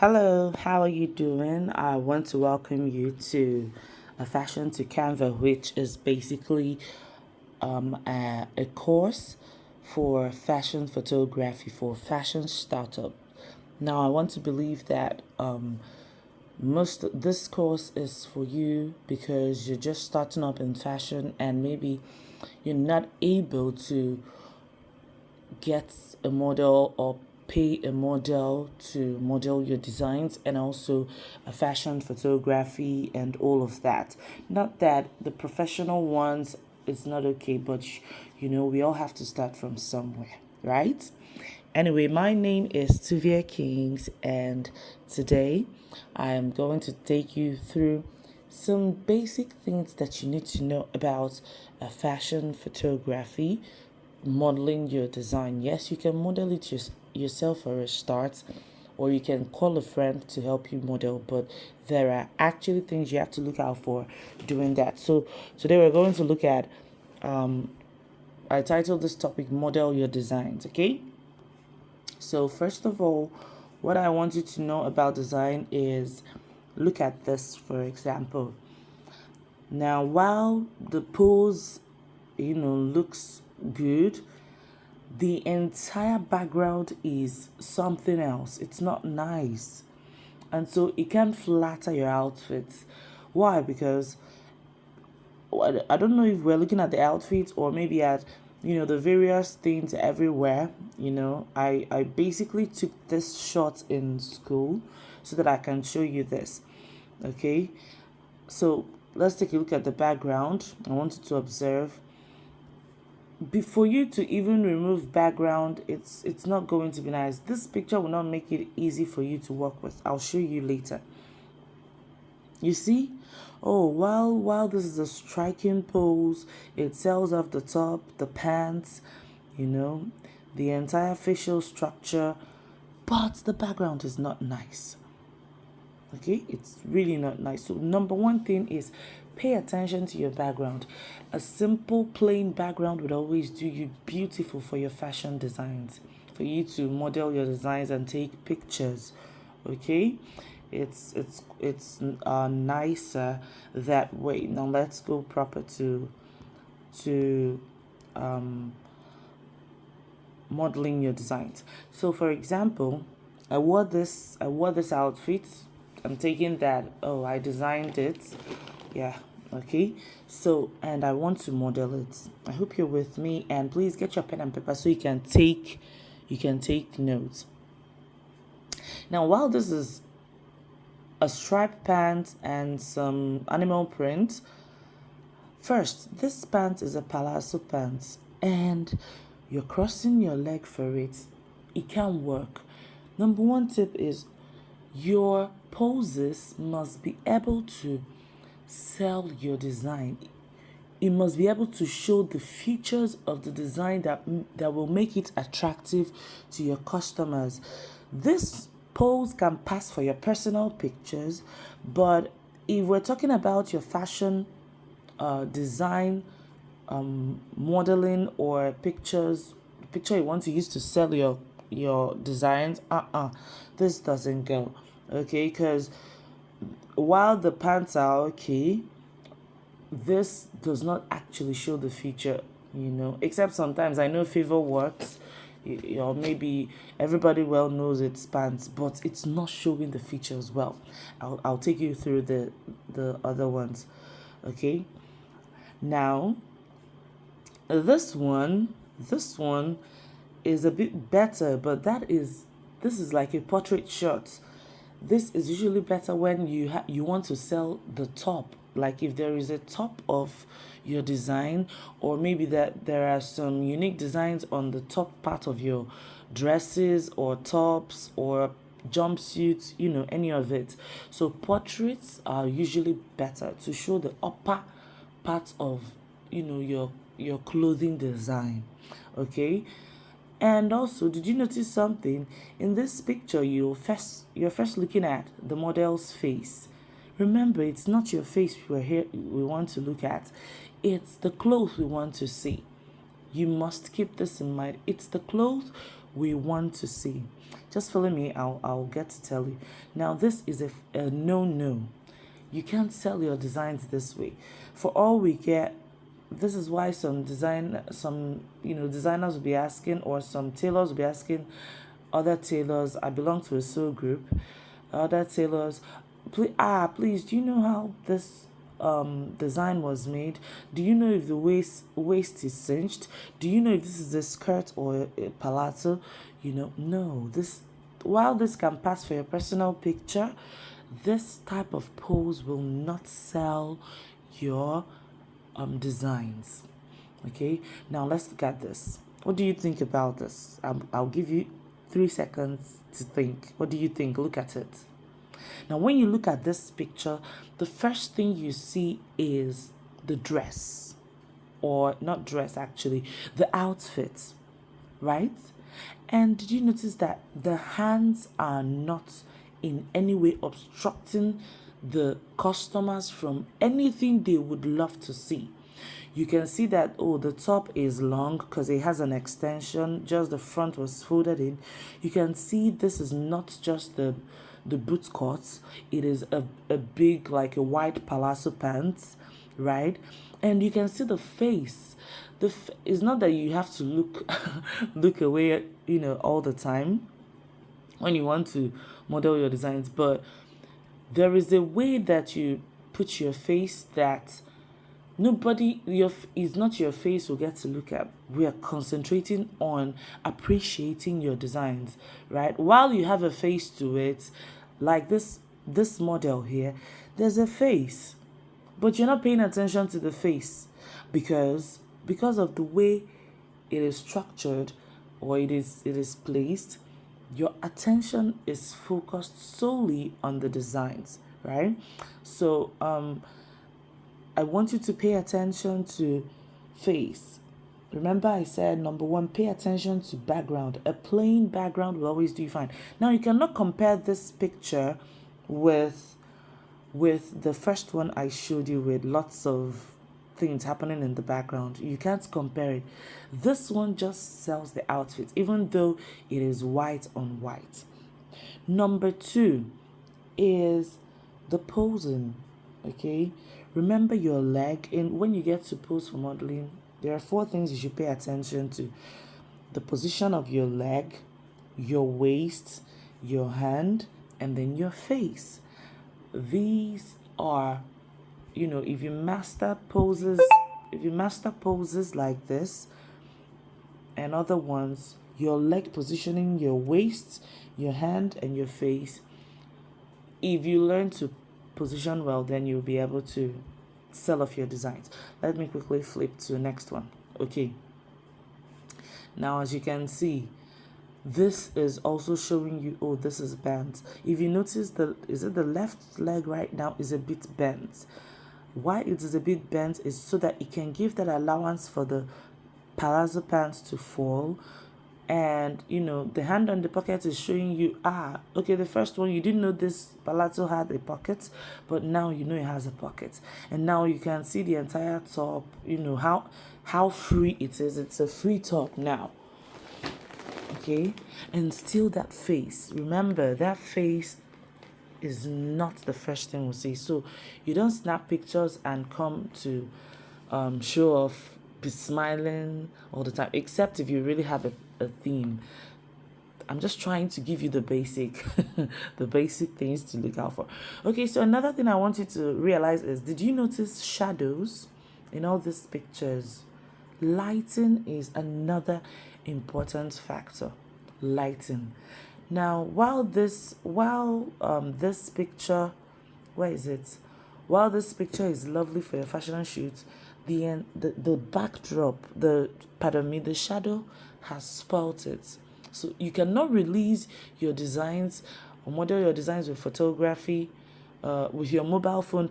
Hello, how are you doing? I want to welcome you to a Fashion to Canva, which is basically a course for fashion photography for fashion startup. Now, I want to believe that most this course is for you because you're just starting up in fashion and maybe you're not able to get a model or pay a model to model your designs, and also a fashion photography and all of that. Not that the professional ones is not okay, but we all have to start from somewhere, right? Anyway, my name is Tuvia Kings, and today I am going to take you through some basic things that you need to know about fashion photography, modeling your design. Yes, you can model it yourself for a start, or you can call a friend to help you model, but there are actually things you have to look out for doing that. So today we're going to look at, I titled this topic Model Your Designs, okay? So first of all, what I want you to know about design is, look at this for example. Now, while the pose, looks good, the entire background is something else. It's not nice. And so it can flatter your outfits. Why? Because I don't know if we're looking at the outfit or maybe at the various things everywhere. I basically took this shot in school so that I can show you this. Okay, so let's take a look at the background. I want you to observe. For you to even remove background, it's not going to be nice. This picture will not make it easy for you to work with. I'll show you later. You see? Oh, while this is a striking pose, it sells off the top, the pants, you know, the entire facial structure, but the background is not nice. Okay, it's really not nice. So number one thing is, pay attention to your background. A simple plain background would always do you beautiful for your fashion designs, for you to model your designs and take pictures. Okay, it's nicer that way. Now let's go proper to um modeling your designs. So for example, I wore this outfit. I'm taking that, oh, I designed it. Yeah, okay. So, and I want to model it. I hope you're with me, and please get your pen and paper so you can take notes. Now, while this is a striped pant and some animal print, first, this pant is a palazzo pant, and you're crossing your leg for it. It can work. Number one tip is, your poses must be able to sell your design. It must be able to show the features of the design that will make it attractive to your customers. This pose can pass for your personal pictures, but if we're talking about your fashion design, modeling, or picture you want to use to sell your designs, this doesn't go. Okay, because while the pants are okay, this does not actually show the feature, except sometimes I know favor works, or maybe everybody well knows it's pants, but it's not showing the features well. I'll take you through the other ones. Okay, now this one is a bit better, but this is like a portrait shot. This is usually better when you want to sell the top. Like if there is a top of your design, or maybe that there are some unique designs on the top part of your dresses or tops or jumpsuits, any of it. So portraits are usually better to show the upper part of your clothing design. Okay, and also, did you notice something in this picture? You're first looking at the model's face. Remember, it's not your face we want to look at, it's the clothes we want to see. You must keep this in mind. It's the clothes we want to see. Just follow me, I'll get to tell you. Now, this is a no. You can't sell your designs this way. For all we care, this is why some designers will be asking, or some tailors will be asking other tailors. I belong to a sew group. Other tailors, please, do you know how this design was made? Do you know if the waist is cinched? Do you know if this is a skirt or a palazzo? No. While this can pass for your personal picture, this type of pose will not sell your designs. Okay, now let's look at this. What do you think about this? I'll give you 3 seconds to think. What do you think? Look at it. Now, when you look at this picture, the first thing you see is the dress, or not dress actually, the outfit, right? And did you notice that the hands are not in any way obstructing the customers from anything they would love to see? You can see that, the top is long because it has an extension, just the front was folded in. You can see this is not just the boot cuts, it is a big, like a white palazzo pants, right? And you can see the face. It's not that you have to look away, all the time when you want to model your designs, but there is a way that you put your face that is not your face will get to look at. We are concentrating on appreciating your designs, right? While you have a face to it, like this model here, there's a face, but you're not paying attention to the face because of the way it is structured, or it is placed. Your attention is focused solely on the designs, right? So I want you to pay attention to face. Remember, I said number one, pay attention to background. A plain background will always do you fine. Now, you cannot compare this picture with the first one I showed you, with lots of things happening in the background. You can't compare it. This one just sells the outfit, even though it is white on white. Number two is the posing. Okay, remember your leg. And when you get to pose for modeling, there are 4 things you should pay attention to: the position of your leg, your waist, your hand, and then your face. These are, if you master poses like this and other ones, your leg positioning, your waist, your hand, and your face, if you learn to position well, then you'll be able to sell off your designs. Let me quickly flip to the next one. Okay, now as you can see, this is also showing you, this is bent. If you notice, the left leg right now is a bit bent. Why it is a bit bent is so that it can give that allowance for the palazzo pants to fall. And the hand on the pocket is showing you, okay, the first one, you didn't know this palazzo had a pocket, but now you know it has a pocket. And now you can see the entire top, how free it is. It's a free top now. Okay, and still that face. Remember, that face is not the first thing we'll see. So you don't snap pictures and come to show off, be smiling all the time, except if you really have a theme. I'm just trying to give you the basic the basic things to look out for. Okay, so another thing I want you to realize is, did you notice shadows in all these pictures? Lighting is another important factor. Lighting. Now, while this picture, where is it? While this picture is lovely for your fashion shoot, the backdrop, the shadow has spoilt it. So you cannot release your designs or model your designs with photography, with your mobile phone,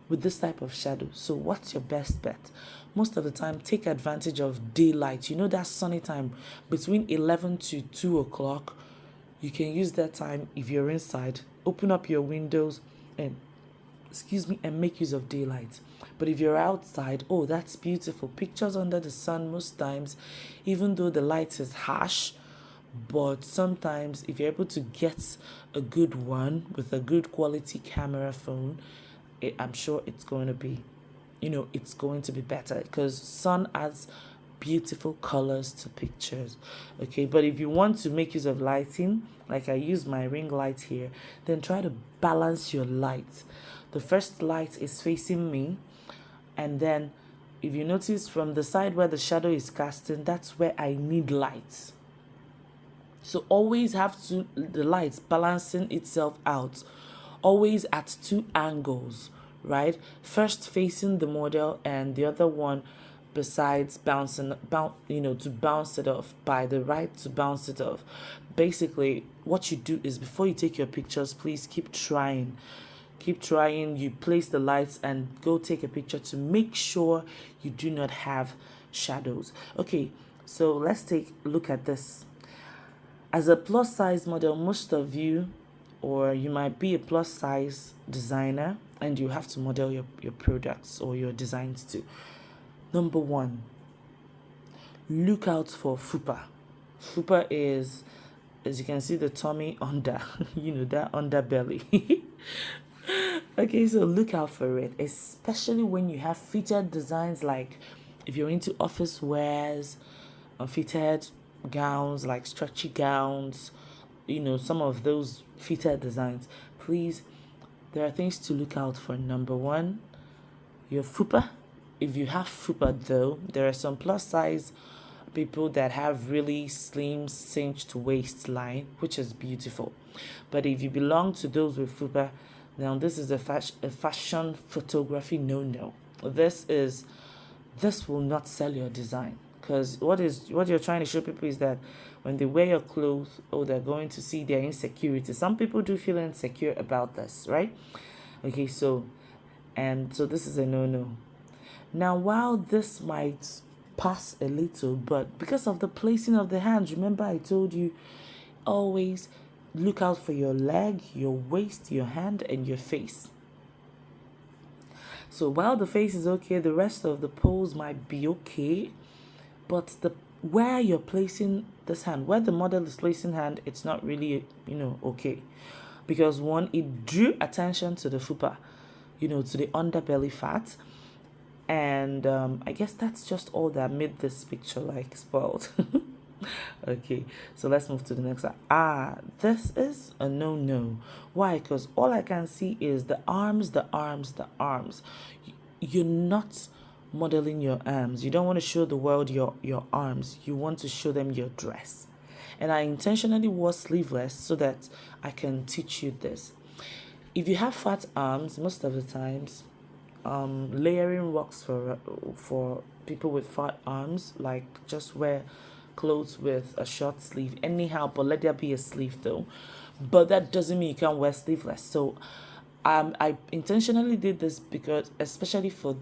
with this type of shadow. So what's your best bet? Most of the time, take advantage of daylight. That sunny time between 11 to 2 o'clock. You can use that time if you're inside. Open up your windows and excuse me, and make use of daylight. But if you're outside, oh, that's beautiful. Pictures under the sun, most times, even though the light is harsh, but sometimes if you're able to get a good one with a good quality camera phone, I'm sure it's going to be, it's going to be better because sun adds beautiful colors to pictures. Okay, but if you want to make use of lighting, like I use my ring light here, then try to balance your light. The first light is facing me, and then if you notice from the side where the shadow is casting, that's where I need light. So always have the lights balancing itself out, always at two angles, right? First facing the model and the other one besides to bounce it off, by the right to bounce it off. Basically, what you do is before you take your pictures, please keep trying. Keep trying. You place the lights and go take a picture to make sure you do not have shadows. Okay, so let's take a look at this. As a plus size model, most of you, or you might be a plus size designer and you have to model your products or your designs too. Number one, look out for FUPA. FUPA is, as you can see, the tummy under, that underbelly. Okay, so look out for it, especially when you have fitted designs, like if you're into office wears, fitted gowns, like stretchy gowns, some of those fitted designs. Please, there are things to look out for. Number one, your FUPA. If you have FUPA though, there are some plus size people that have really slim cinched waistline, which is beautiful. But if you belong to those with FUPA, now this is a fashion photography no. This will not sell your design, because what you're trying to show people is that when they wear your clothes, they're going to see their insecurity. Some people do feel insecure about this, right? Okay, so this is a no. Now, while this might pass a little, but because of the placing of the hands, remember I told you, always look out for your leg, your waist, your hand, and your face. So while the face is okay, the rest of the pose might be okay, but where you're placing this hand, where the model is placing hand, it's not really, okay. Because one, it drew attention to the FUPA, to the underbelly fat. And I guess that's just all that made this picture like spoiled. Okay, so let's move to the next one. This is a no. Why? Because all I can see is the arms. You're not modeling your arms. You don't want to show the world your arms. You want to show them your dress. And I intentionally wore sleeveless so that I can teach you this. If you have fat arms, most of the times, layering works for people with fat arms. Like, just wear clothes with a short sleeve anyhow, but let there be a sleeve though. But that doesn't mean you can't wear sleeveless. So I intentionally did this because, especially for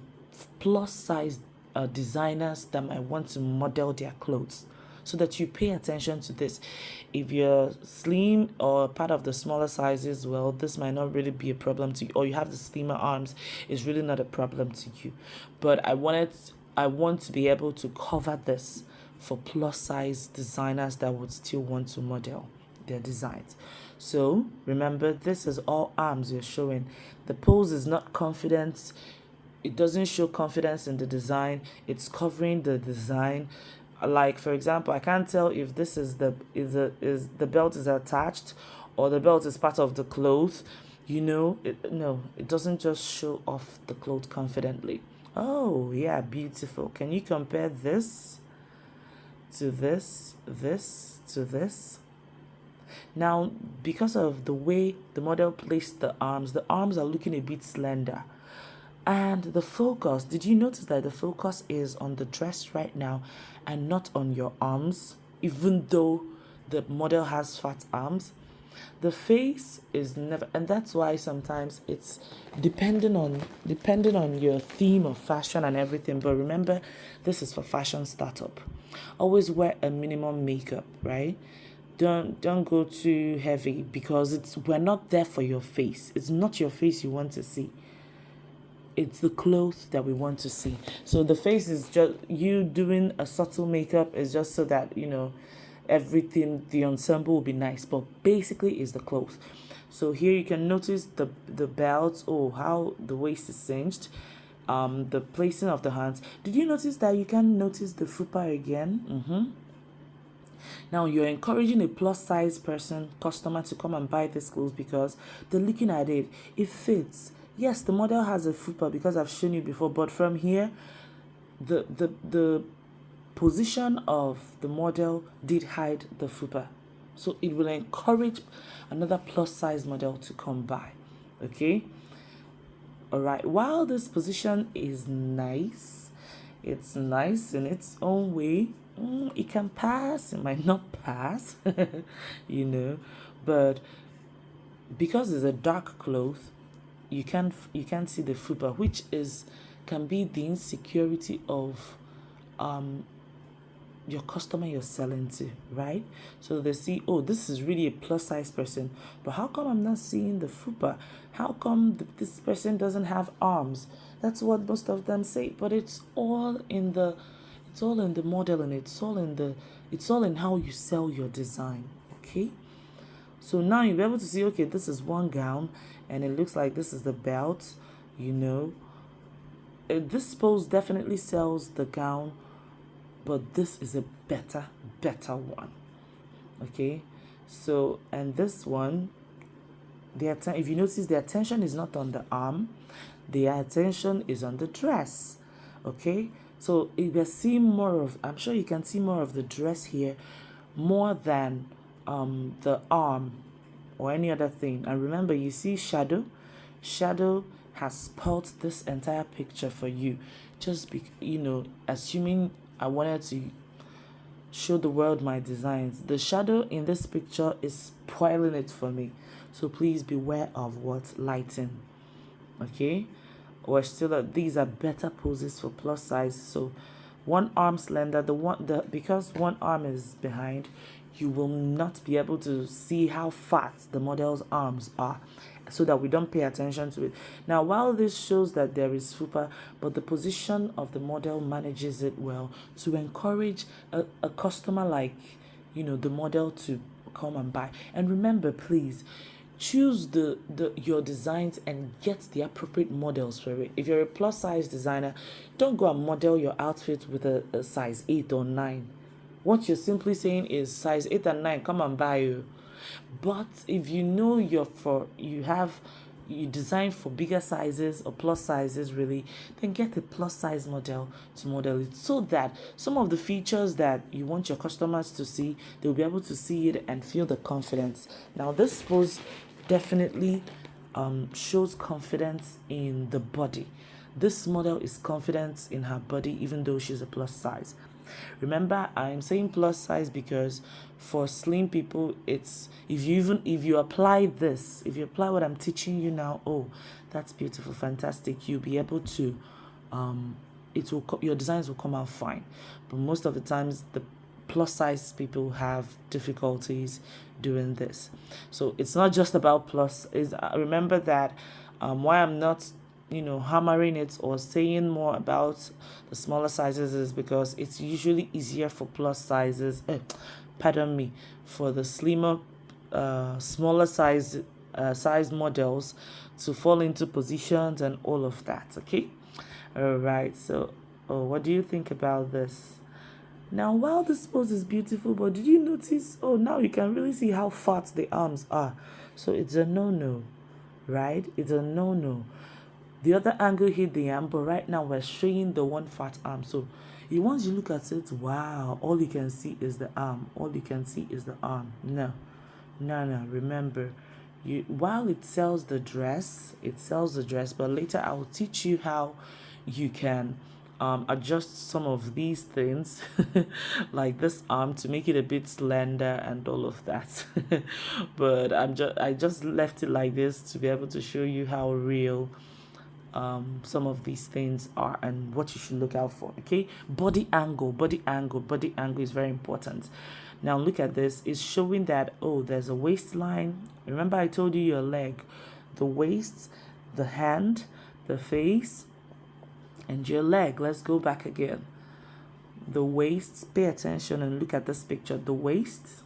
plus size designers that might want to model their clothes, so that you pay attention to this. If you're slim or part of the smaller sizes, well, this might not really be a problem to you, or you have the slimmer arms, it's really not a problem to you. But I want to be able to cover this for plus size designers that would still want to model their designs. So remember, this is all arms you're showing. The pose is not confidence. It doesn't show confidence in the design. It's covering the design. Like, for example, I can't tell if this is the belt is attached or the belt is part of the cloth. It doesn't just show off the cloth confidently. Oh yeah, beautiful. Can you compare this to this to this? Now, because of the way the model placed the arms are looking a bit slender. And the focus, did you notice that the focus is on the dress right now and not on your arms, even though the model has fat arms? The face is never, and that's why sometimes it's depending on your theme of fashion and everything. But remember, this is for fashion startup. Always wear a minimum makeup, right? Don't go too heavy, because we're not there for your face. It's not your face you want to see. it's the clothes that we want to see. So the face is just you doing a subtle makeup is just so that everything, the ensemble will be nice, but basically is the clothes. So here you can notice the belt, oh, how the waist is cinched, the placing of the hands. Did you notice that you can notice the fupa again? Now you're encouraging a plus size customer to come and buy this clothes because they're looking at it. It fits. Yes, the model has a fupa because I've shown you before, but from here, the position of the model did hide the fupa. So it will encourage another plus size model to come by. Okay? All right. While this position is nice, it's nice in its own way. It can pass, it might not pass, but because it's a dark cloth, you can't see the fupa, which can be the insecurity of your customer you're selling to, right? So they see, oh, this is really a plus size person, but how come I'm not seeing the fupa? How come this person doesn't have arms? That's what most of them say, but it's all in the modeling. It's all in how you sell your design. Okay. So now you'll be able to see, okay, this is one gown, and it looks like this is the belt. This pose definitely sells the gown, but this is a better one. Okay. So, and this one, if you notice, the attention is not on the arm, the attention is on the dress. Okay. So if you're seeing more of, I'm sure you can see more of the dress here, more than the arm or any other thing. And remember, you see shadow. Shadow has spoiled this entire picture for you. Just assuming I wanted to show the world my designs. The shadow in this picture is spoiling it for me. So please beware of what lighting. Okay. Or still, these are better poses for plus size. So one arm slender, because one arm is behind, you will not be able to see how fat the model's arms are, so that we don't pay attention to it. Now, while this shows that there is fupa, but the position of the model manages it well to encourage a customer like the model to come and buy. And remember, please choose your designs and get the appropriate models for it. If you're a plus size designer, don't go and model your outfit with a size 8 or 9. What you're simply saying is size 8 and 9, come and buy you. But if you know you design for bigger sizes or plus sizes, really, then get a plus size model to model it, so that some of the features that you want your customers to see, they'll be able to see it and feel the confidence. Now, this pose definitely shows confidence in the body. This model is confident in her body, even though she's a plus size. Remember, I'm saying plus size because for slim people, it's if you apply what I'm teaching you now, oh, that's beautiful, fantastic, you'll be able to your designs will come out fine. But most of the times, the plus size people have difficulties doing this. So it's not just about remember that why I'm not hammering it or saying more about the smaller sizes is because it's usually easier for plus sizes for the slimmer smaller size models to fall into positions and all of that. Okay. All right. So what do you think about this? Now, while this pose is beautiful, but did you notice, now you can really see how fat the arms are. So it's a no-no, right? It's a no-no. The other angle hit the arm, but right now we're showing the one fat arm. So once you look at it, wow, all you can see is the arm. All you can see is the arm. No. Remember, while it sells the dress, but later I will teach you how you can adjust some of these things like this arm to make it a bit slender and all of that. But I just left it like this to be able to show you how real some of these things are and what you should look out for. Okay, body angle is very important. Now look at this. It's showing that there's a waistline. Remember I told you your leg, the waist, the hand, the face, and your leg. Let's go back again. The waist, pay attention and look at this picture. The waist,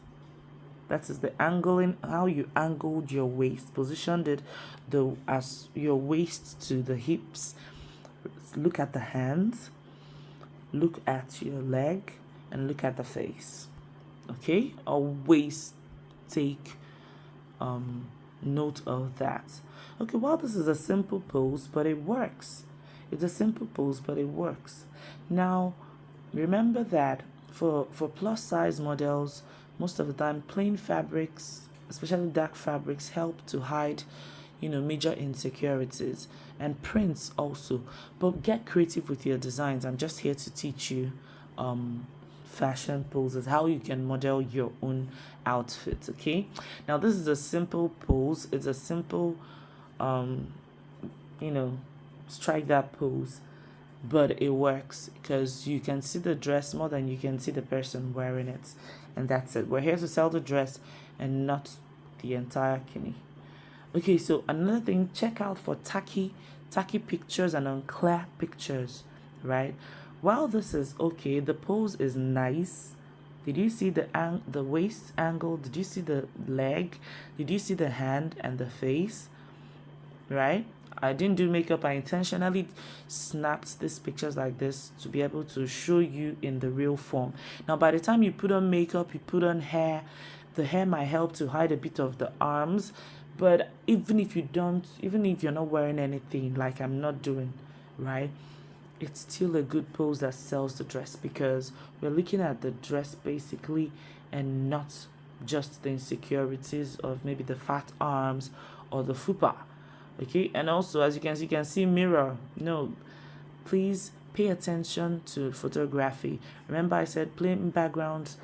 that is the angling, how you angled your waist, positioned it as your waist to the hips. Look at the hands, look at your leg, and look at the face. Okay, always take note of that. Okay, well, this is a simple pose, but it works. It's a simple pose, but it works. Now, remember that for plus size models, most of the time plain fabrics, especially dark fabrics, help to hide major insecurities, and prints also. But get creative with your designs. I'm just here to teach you fashion poses, how you can model your own outfit. Okay, now this is a simple pose. It's a simple strike that pose, but it works because you can see the dress more than you can see the person wearing it, and that's it. We're here to sell the dress and not the entire kini. Okay, so another thing, check out for tacky pictures and unclear pictures, right? While this is okay, the pose is nice. Did you see the waist angle? Did you see the leg? Did you see the hand and the face? Right? I didn't do makeup. I intentionally snapped these pictures like this to be able to show you in the real form. Now, by the time you put on makeup, you put on hair, the hair might help to hide a bit of the arms. But even if you're not wearing anything, like I'm not doing, right? It's still a good pose that sells the dress, because we're looking at the dress basically and not just the insecurities of maybe the fat arms or the fupa. Okay, and also, as you can see mirror. No, please pay attention to photography. Remember, I said plain backgrounds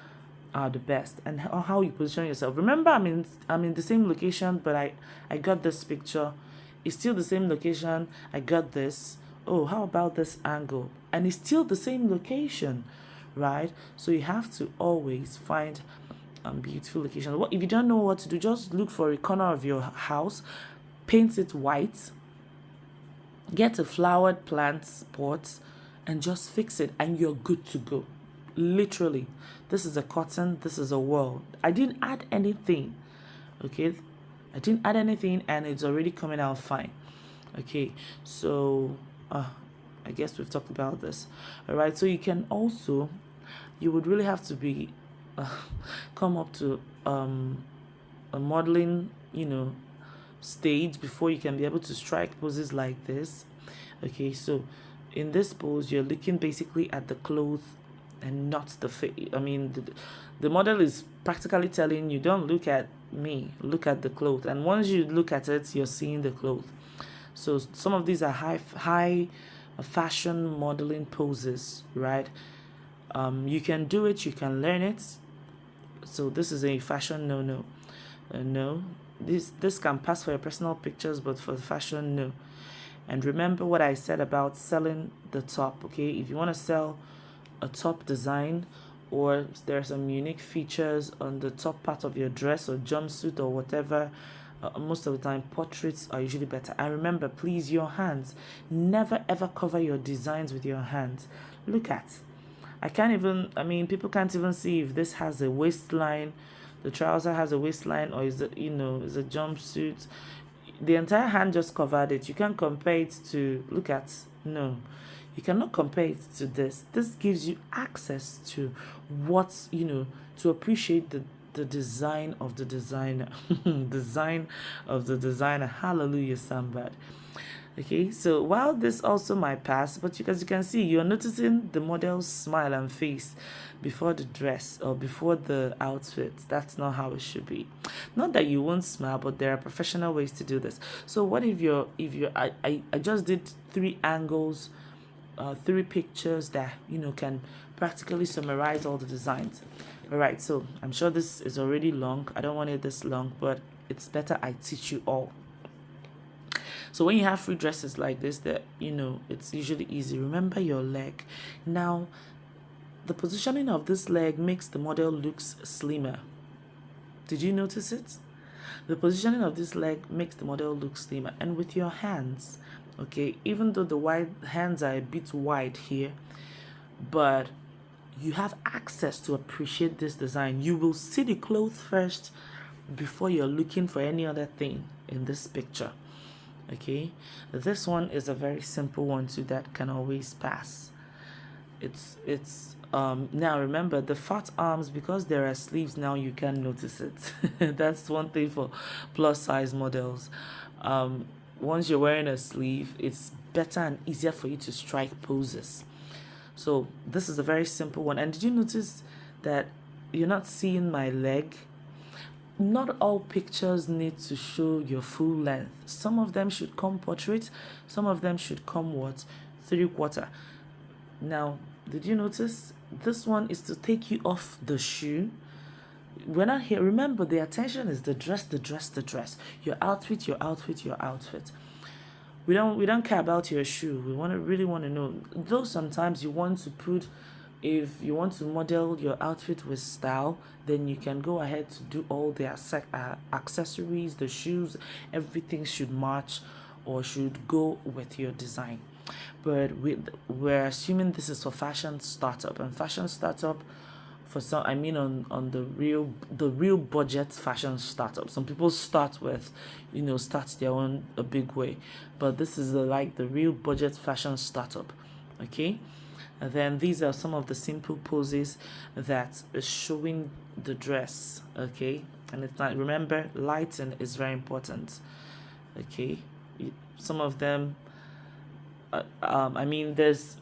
are the best, and how you position yourself. Remember, I'm in the same location, but I got this picture. It's still the same location. I got this. Oh, how about this angle? And it's still the same location, right? So you have to always find beautiful locations. What if you don't know what to do? Just look for a corner of your house, paint it white, get a flowered plant pot, and just fix it, and you're good to go. Literally, this is a cotton, this is a wool. I didn't add anything. Okay, I didn't add anything, and it's already coming out fine. Okay, so I guess we've talked about this. All right, so you would really have to be come up to a modeling stage before you can be able to strike poses like this. Okay, so in this pose, you're looking basically at the clothes and not the face. I mean, the model is practically telling you, don't look at me, look at the clothes. And once you look at it, you're seeing the clothes. So some of these are high fashion modeling poses, right? You can do it, you can learn it. So this is a fashion no. This can pass for your personal pictures, but for fashion, no. And remember what I said about selling the top. Okay, if you want to sell a top design, or there are some unique features on the top part of your dress or jumpsuit or whatever, most of the time portraits are usually better. And remember, please, your hands, never ever cover your designs with your hands. Look at, people can't even see if this has a waistline, the trouser has a waistline, or is a jumpsuit. The entire hand just covered it. You can't compare it to, look at, no. You cannot compare it to this. This gives you access to to appreciate the design of the designer. Design of the designer. Hallelujah, somebody. Okay, so while this also might pass, but as you can see, you're noticing the model's smile and face before the dress or before the outfit. That's not how it should be. Not that you won't smile, but there are professional ways to do this. So what if I just did 3 angles, 3 pictures that can practically summarize all the designs. All right, so I'm sure this is already long. I don't want it this long, but it's better I teach you all. So when you have free dresses like this, that it's usually easy. Remember your leg. Now, the positioning of this leg makes the model looks slimmer. Did you notice it? The positioning of this leg makes the model look slimmer. And with your hands, Okay, even though the wide hands are a bit wide here, but you have access to appreciate this design. You will see the clothes first before you're looking for any other thing in this picture. Okay, this one is a very simple one too that can always pass. It's now remember the fat arms, because there are sleeves now you can notice it. That's one thing for plus size models. Once you're wearing a sleeve, it's better and easier for you to strike poses. So this is a very simple one. And did you notice that you're not seeing my leg? Not all pictures need to show your full length. Some of them should come portrait, some of them should come what? 3/4. Now, did you notice? This one is to take you off the shoe. We're not here. Remember, the attention is the dress, the dress, the dress. Your outfit, your outfit, your outfit. We don't care about your shoe. We really want to know. Though sometimes you want to put, if you want to model your outfit with style, then you can go ahead to do all the accessories, the shoes, everything should match or should go with your design. But we're assuming this is for fashion startup, and fashion startup, for some, I mean on the real budget fashion startup. Some people start with, start their own a big way, but this is like the real budget fashion startup. Okay, and then these are some of the simple poses that is showing the dress. Okay, and it's not, remember, lighting is very important. Okay, some of them. I mean,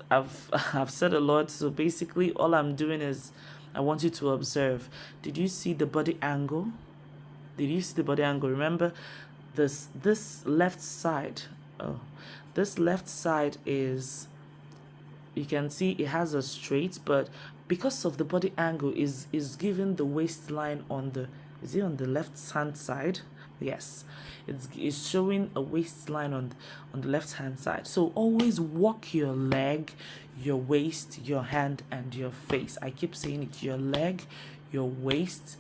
I've said a lot, so basically all I'm doing is I want you to observe. Did you see the body angle? Did you see the body angle? Remember, this left side. Oh, this left side is, you can see it has a straight, but because of the body angle is given the waistline on the, is it on the left hand side? Yes, it's showing a waistline on the left hand side. So always walk your leg, your waist, your hand, and your face. I keep saying it: your leg, your waist,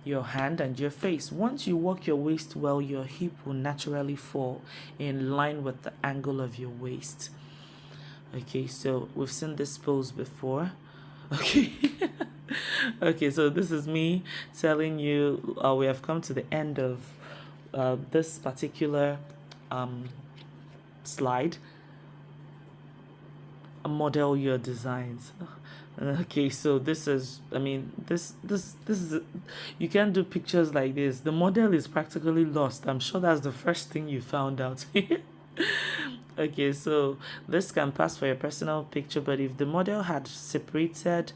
your hand, and your face. Once you walk your waist well, your hip will naturally fall in line with the angle of your waist. Okay, so we've seen this pose before. Okay. Okay, so this is me telling you we have come to the end of this particular slide. Model your designs. Okay, so this is, I mean, this is, you can't do pictures like this. The model is practically lost. I'm sure that's the first thing you found out. Okay, so this can pass for your personal picture, but if the model had separated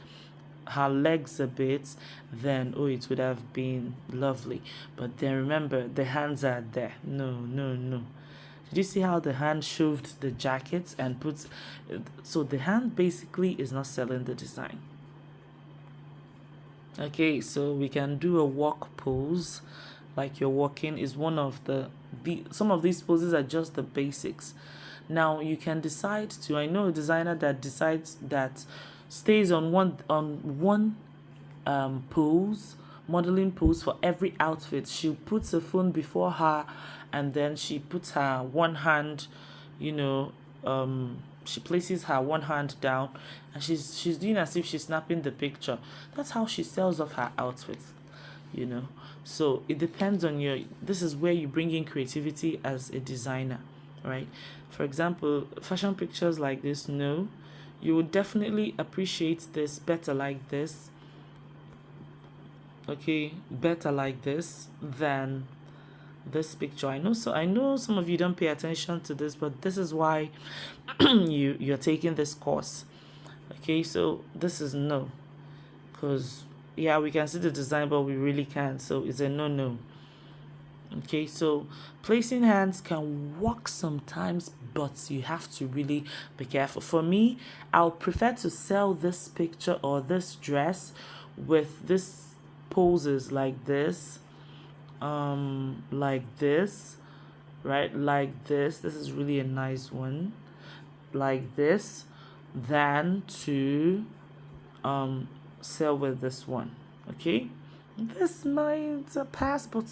her legs a bit, then it would have been lovely. But then remember, the hands are there. No. Did you see how the hand shoved the jacket and put, so the hand basically is not selling the design. Okay, so we can do a walk pose, like you're walking is one of some of these poses are just the basics. Now you can decide to, I know a designer that decides that stays on one pose, modeling pose for every outfit. She puts a phone before her, and then she puts her one hand, she places her one hand down, and she's doing as if she's snapping the picture. That's how she sells off her outfit. So it depends on this is where you bring in creativity as a designer, right? For example, fashion pictures like this, no, you would definitely appreciate this better like this. Okay, better like this than this picture. I know some of you don't pay attention to this, but this is why you're taking this course. Okay, so this is no, because yeah, we can see the design, but we really can't, so it's a no. Okay, so placing hands can work sometimes, but you have to really be careful. For me, I'll prefer to sell this picture or this dress with this poses like this, like this, right, like this is really a nice one, like this, than to sell with this one. Okay, this might pass, but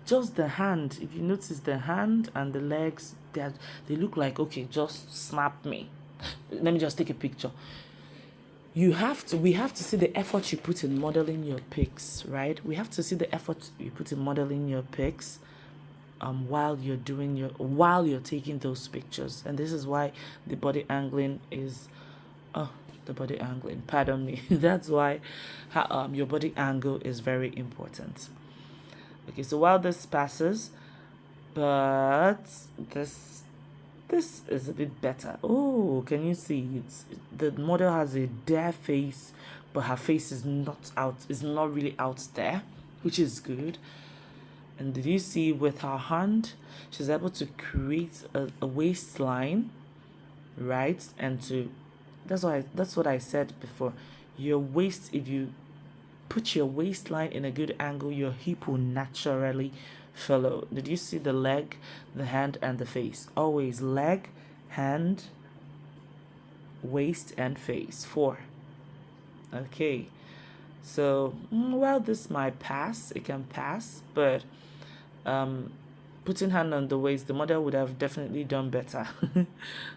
just the hand. If you notice the hand and the legs, they look like, okay, just snap me. Let me just take a picture. We have to see the effort you put in modeling your pics, right? We have to see the effort you put in modeling your pics while you're taking those pictures. And this is why the body angling is pardon me. That's why your body angle is very important. Okay, so while this passes, but this is a bit better. Oh, can you see? The model has a dare face, but her face is not really out there, which is good. And did you see with her hand, she's able to create a waistline, right? And that's what I said before. Your waist, if you put your waistline in a good angle, your hip will naturally follow. Did you see the leg, the hand, and the face? Always leg, hand, waist, and face. 4. Okay. So, well, this might pass. It can pass, but putting hand on the waist, the model would have definitely done better.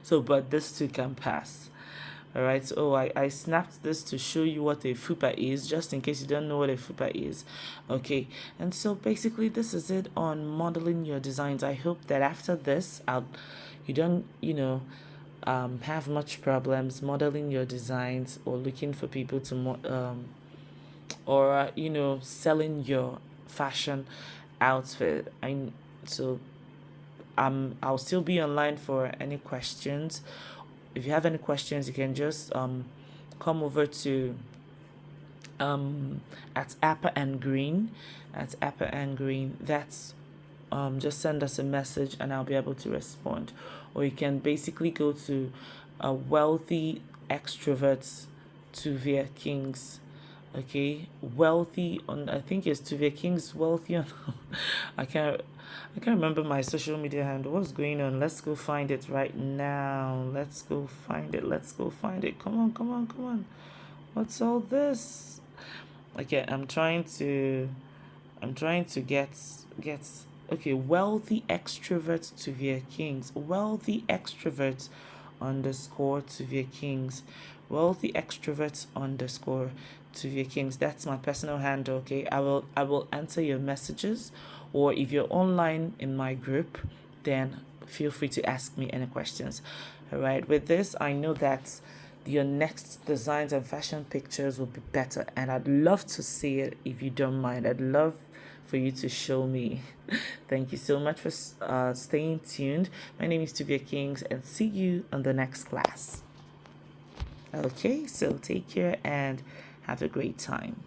So, but this too can pass. All right, so I snapped this to show you what a fupa is, just in case you don't know what a fupa is. Okay, and so basically this is it on modeling your designs. I hope that after this, you don't, have much problems modeling your designs or looking for people to selling your fashion outfit. I'll still be online for any questions. If you have any questions, you can just come over to at Apple and Green. That's just send us a message and I'll be able to respond. Or you can basically go to Wealthy Extroverts Tuvia Kings. Okay, wealthy on, I think it's Tuvia Kings Wealthy on I can't remember my social media handle. What's going on? Let's go find it right now. Let's go find it. Come on. What's all this? Okay, I'm trying to get okay, Wealthy Extrovert Tuvia Kings. Wealthy Extrovert _ Tuvia Kings. Wealthy Extrovert _ Tuvia Kings. That's my personal handle. Okay, I will answer your messages, or if you're online in my group, then feel free to ask me any questions. All right, with this, I know that your next designs and fashion pictures will be better, and I'd love to see it. If you don't mind, I'd love for you to show me. Thank you so much for staying tuned. My name is Tuvia Kings, and see you on the next class. Okay, so take care and have a great time.